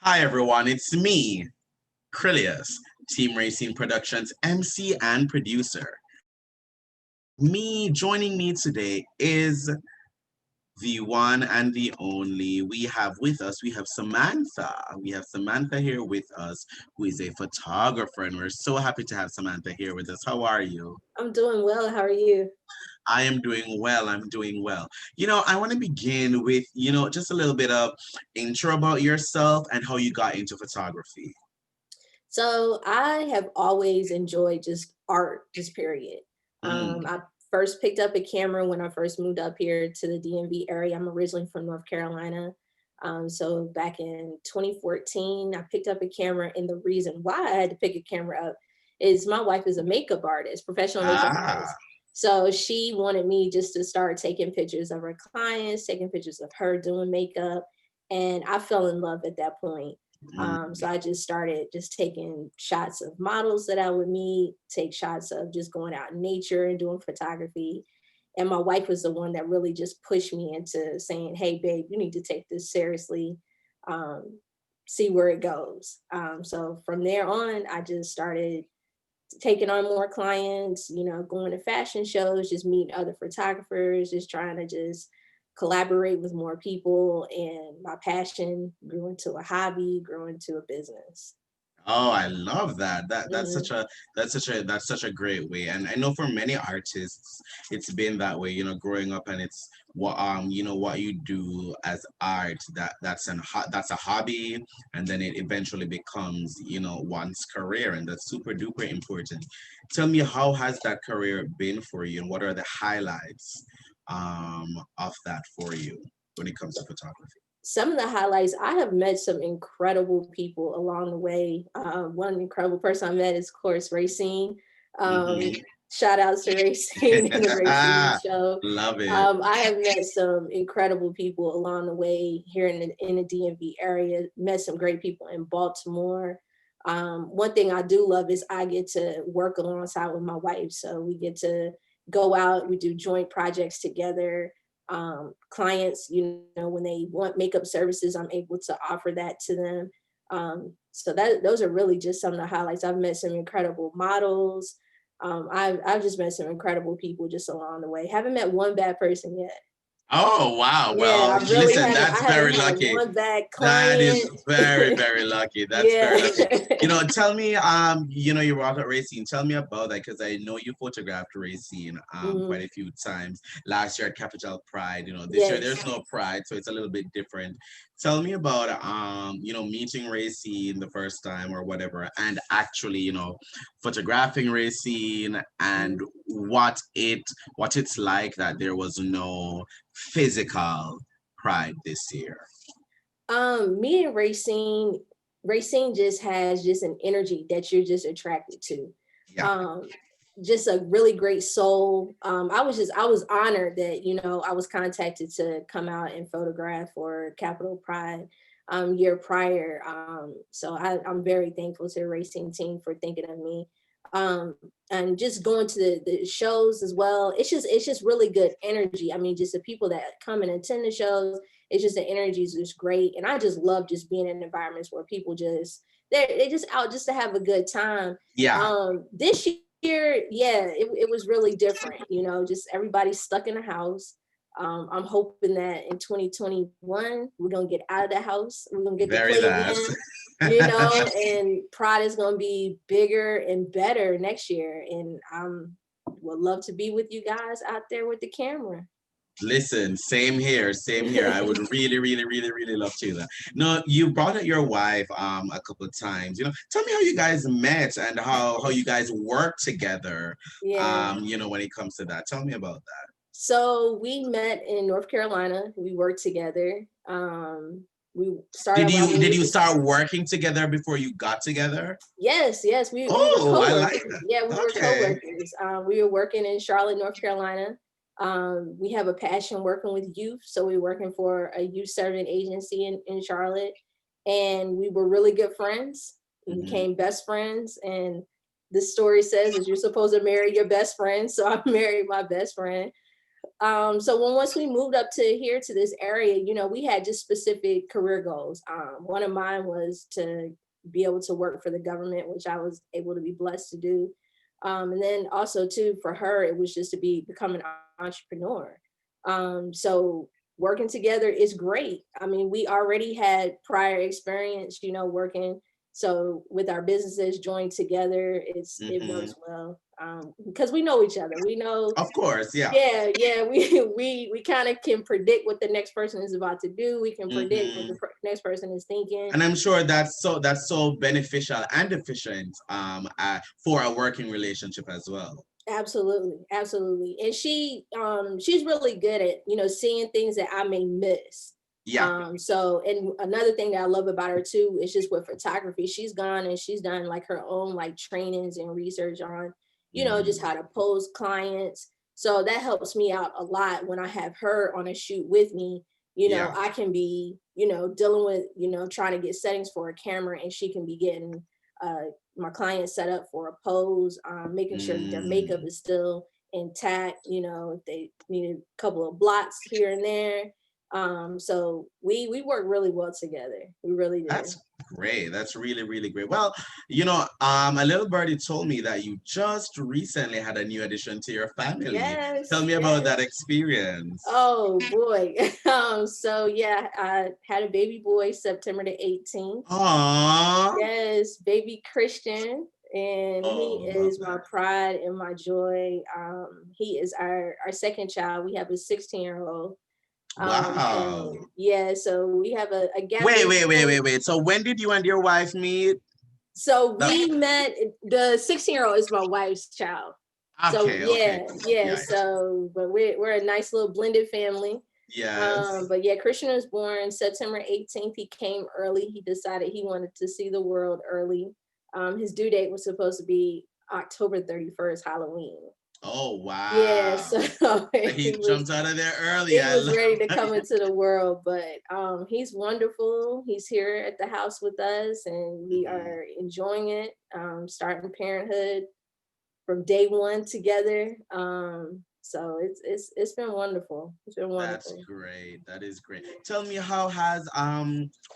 Hi everyone, it's me, Krylios, Team Racing Productions MC and producer. Joining me today is the one and the only. We have Samantha. We have Samantha here with us, who is a photographer, and we're so happy to have Samantha here with us. How are you? I'm doing well. How are you? I am doing well. I'm doing well. I want to begin with, just a little bit of intro about yourself and how you got into photography. So I have always enjoyed just art, just period. Mm. I first picked up a camera when I first moved up here to the DMV area. I'm originally from North Carolina. So back in 2014, I picked up a camera, and the reason why I had to pick a camera up is my wife is a makeup artist, professional makeup Ah. artist. So she wanted me just to start taking pictures of her clients, taking pictures of her doing makeup, and I fell in love at that point. So Mm. I just started just taking shots of models that I would meet, take shots of just going out in nature and doing photography. And my wife was the one that really just pushed me into saying, "Hey, babe, you need to take this seriously, um, see where it goes." So from there on, I just started taking on more clients, going to fashion shows, just meeting other photographers, just trying to just collaborate with more people. And my passion grew into a hobby, grew into a business. Oh, I love that. That's Mhm. such a great way. And I know for many artists, it's been that way. Growing up, and it's what you do as art. That's a hobby, and then it eventually becomes one's career, and that's super duper important. Tell me, how has that career been for you, and what are the highlights of that for you when it comes to photography? Some of the highlights, I have met some incredible people along the way. One incredible person I met is, of course, Racine. Um, Hmm. Shout out to Racine and the Racine show. Love it. I have met some incredible people along the way here in the DMV area. Met some great people in Baltimore. One thing I do love is I get to work alongside with my wife, so we get to go out. We do joint projects together. Clients, when they want makeup services, I'm able to offer that to them. So that those are really just some of the highlights. I've met some incredible models. I've just met some incredible people just along the way. Haven't met one bad person yet. Oh, wow. Yeah, Well, I really listen, haven't. I that's haven't very had lucky. one bad That is client. very, very lucky. That's very Yeah. lucky. Tell me, you brought up Racine. Tell me about that, because I know you photographed Racine quite Mhm. a few times. Last year at Capital Pride, this year Yes. there's no Pride, so it's a little bit different. Tell me about meeting Racine the first time or whatever, and actually, photographing Racine, and what it's like that there was no physical Pride this year. Me and Racine just has just an energy that you're just attracted to. Yeah. Um, just a really great soul. I was honored that, I was contacted to come out and photograph for Capitol Pride year prior. I'm very thankful to the racing team for thinking of me. Um, and just going to the shows as well. It's just really good energy. I mean, just the people that come and attend the shows, it's just the energy is just great. And I just love just being in environments where people they just out just to have a good time. Yeah. This year, yeah, it was really different, just everybody stuck in the house. I'm hoping that in 2021 we're gonna get out of the house, we're gonna get to Very play last. again, and Pride is gonna be bigger and better next year. And would love to be with you guys out there with the camera. Listen, same here, same here. I would really, really, really, really love to do that. No, you brought up your wife a couple of times. Tell me how you guys met and how you guys work together. Yeah. When it comes to that. Tell me about that. So we met in North Carolina. We worked together. We Did started while you we did were you just start working together before you got together? yes. We were Oh, I like coworkers. Yeah, we that. were Okay. coworkers. We were working in Charlotte, North Carolina. We have a passion working with youth, so we're working for a youth serving agency in Charlotte, and we were really good friends. We Hmm. became best friends, and the story says that you're supposed to marry your best friend. So I married my best friend. So once we moved up to here to this area, we had just specific career goals. One of mine was to be able to work for the government, which I was able to be blessed to do. And then also too, for her, it was just to become an entrepreneur. So working together is great. I mean, we already had prior experience, working. So with our businesses joined together, it Mm-hmm. works well. Because we know each other. We know, Of course, yeah. yeah, we kind of can predict what the next person is about to do. We can predict what Mm-hmm. the next person is thinking. And I'm sure that's so beneficial and efficient for a working relationship as well. Absolutely, absolutely. And she's really good at, seeing things that I may miss. Yeah. So and another thing that I love about her too is just with photography. She's gone and she's done like her own like trainings and research on, just Mm. how to pose clients. So that helps me out a lot when I have her on a shoot with me. Yeah. I can be, dealing with, trying to get settings for a camera, and she can be getting uh my clients set up for a pose, making sure that their makeup Mm. is still intact, if they need a couple of blots here and there. So we work really well together. We really do. That's great. That's really, really great. Well, a little birdie told me that you just recently had a new addition to your family. Tell Yes, me about yes. that experience. Oh boy. So yeah, I had a baby boy September the 18th. Aww. Yes, baby Christian. And he Oh, love is my that. pride and my joy. He is our second child. We have a 16-year-old. Wow. So yeah, so we have a gap Wait, in wait, wait, between. wait, wait. So when did you and your wife meet? So That, we met. The 16-year-old is my wife's child. So okay, okay. yeah, yeah. Yeah. So but we're a nice little blended family. Yes. But yeah, Christian was born September 18th. He came early. He decided he wanted to see the world early. His due date was supposed to be October 31st, Halloween. Oh, Yeah, wow. so He jumped out of there early. he I was love ready to come into the world. But he's wonderful. He's here at the house with us, and we Mhm. are enjoying it. Starting parenthood from day one together. So it's been wonderful. It's been That's wonderful. great. That is great. Tell me how has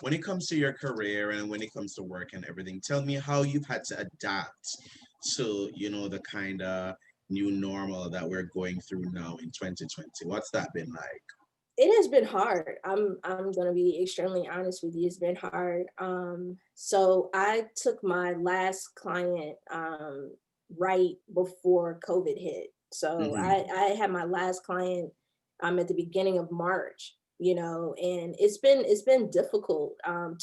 when it comes to your career and when it comes to work and everything, tell me how you've had to adapt to, the kind of new normal that we're going through now in 2020. What's that been like? It has been hard. I'm gonna be extremely honest with you. It's been hard. So I took my last client right before COVID hit. So Hmm. I had my last client at the beginning of March, and it's been difficult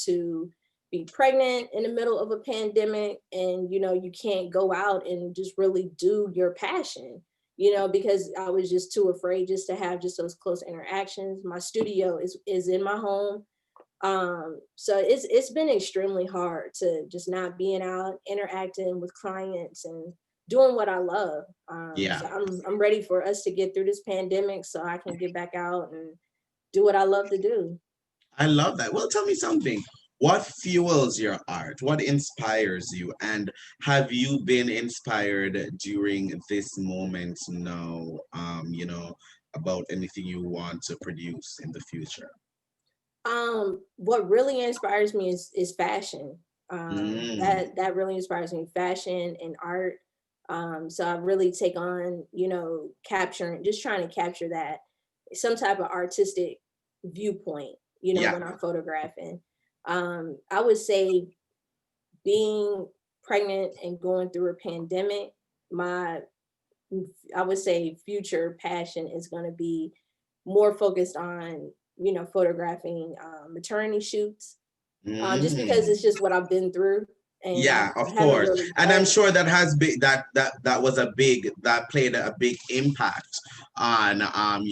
to be pregnant in the middle of a pandemic, and you can't go out and just really do your passion, because I was just too afraid just to have just those close interactions. My studio is in my home. So it's been extremely hard to just not being out, interacting with clients and doing what I love. Yeah, So I'm ready for us to get through this pandemic so I can get back out and do what I love to do. I love that. Well, tell me something. What fuels your art? What inspires you? And have you been inspired during this moment now, about anything you want to produce in the future? What really inspires me is fashion. Mm, That really inspires me, fashion and art. So I really take on, capturing, just trying to capture that some type of artistic viewpoint, yeah. when I'm photographing. I would say being pregnant and going through a pandemic, my I would say future passion is going to be more focused on, photographing maternity shoots, just because Mm. it's just what I've been through, and Yeah, of I haven't course. really And I'm done. sure that has big that was a big that played a big impact on on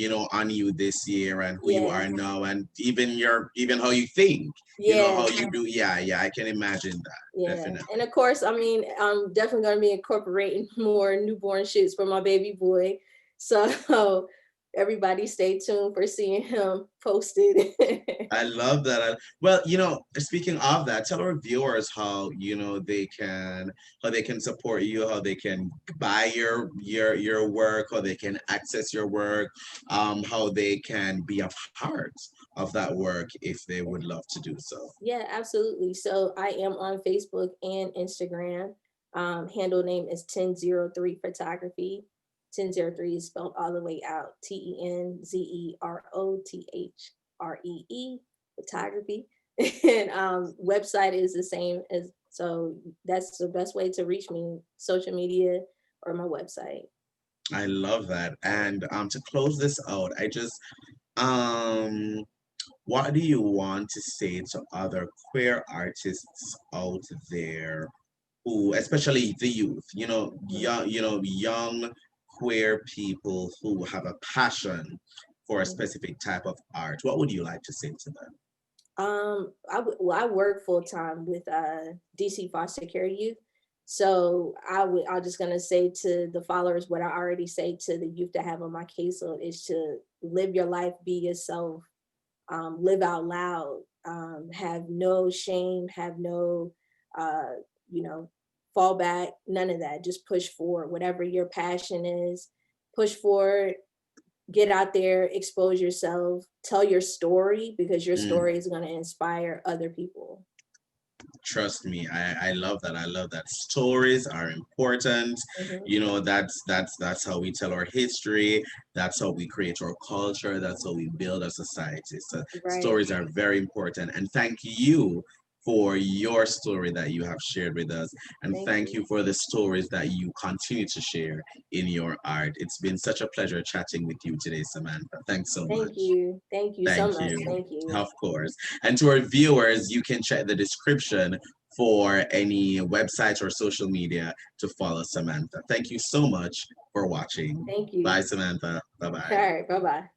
you this year and who you Yeah, are now and even how you think, yeah, how you do. Yeah, yeah, I can imagine that. yeah. Definitely. And of course, I mean, I'm definitely going to be incorporating more newborn shoots for my baby boy. So everybody stay tuned for seeing him posted. I love that. Well, speaking of that, tell our viewers how they can support you, how they can buy your work, how they can access your work, how they can be a part of that work if they would love to do so. Yeah, absolutely. So I am on Facebook and Instagram. Handle name is 1003 Photography. 1003 is spelled all the way out. TenZeroThree Photography. And website is the same as, so that's the best way to reach me, social media or my website. I love that. And to close this out, um what do you want to say to other queer artists out there who, especially the youth, young queer people who have a passion for a Mhm. specific type of art? What would you like to say to them? I work full time with DC foster care youth. So I'm just gonna say to the followers what I already say to the youth that have on my caseload is to live your life, be yourself, live out loud, have no shame, have no uh, you know, fall back, none of that. Just push forward, whatever your passion is, push forward, get out there, expose yourself, tell your story because your Mm, story is going to inspire other people. trust me, I love that. I love that. Stories are important. Mhm. That's how we tell our history. That's how we create our culture. That's how we build a society. So Right. stories are very important. And thank you for your story that you have shared with us. And Thank thank you. you for the stories that you continue to share in your art. It's been such a pleasure chatting with you today, Samantha. Thanks so Thank much. you. Thank you so Thank much. you. Thank you. Of course. And to our viewers, you can check the description for any websites or social media to follow Samantha. Thank you so much for watching. Thank Bye, you. Samantha. Bye All bye. right. Bye bye.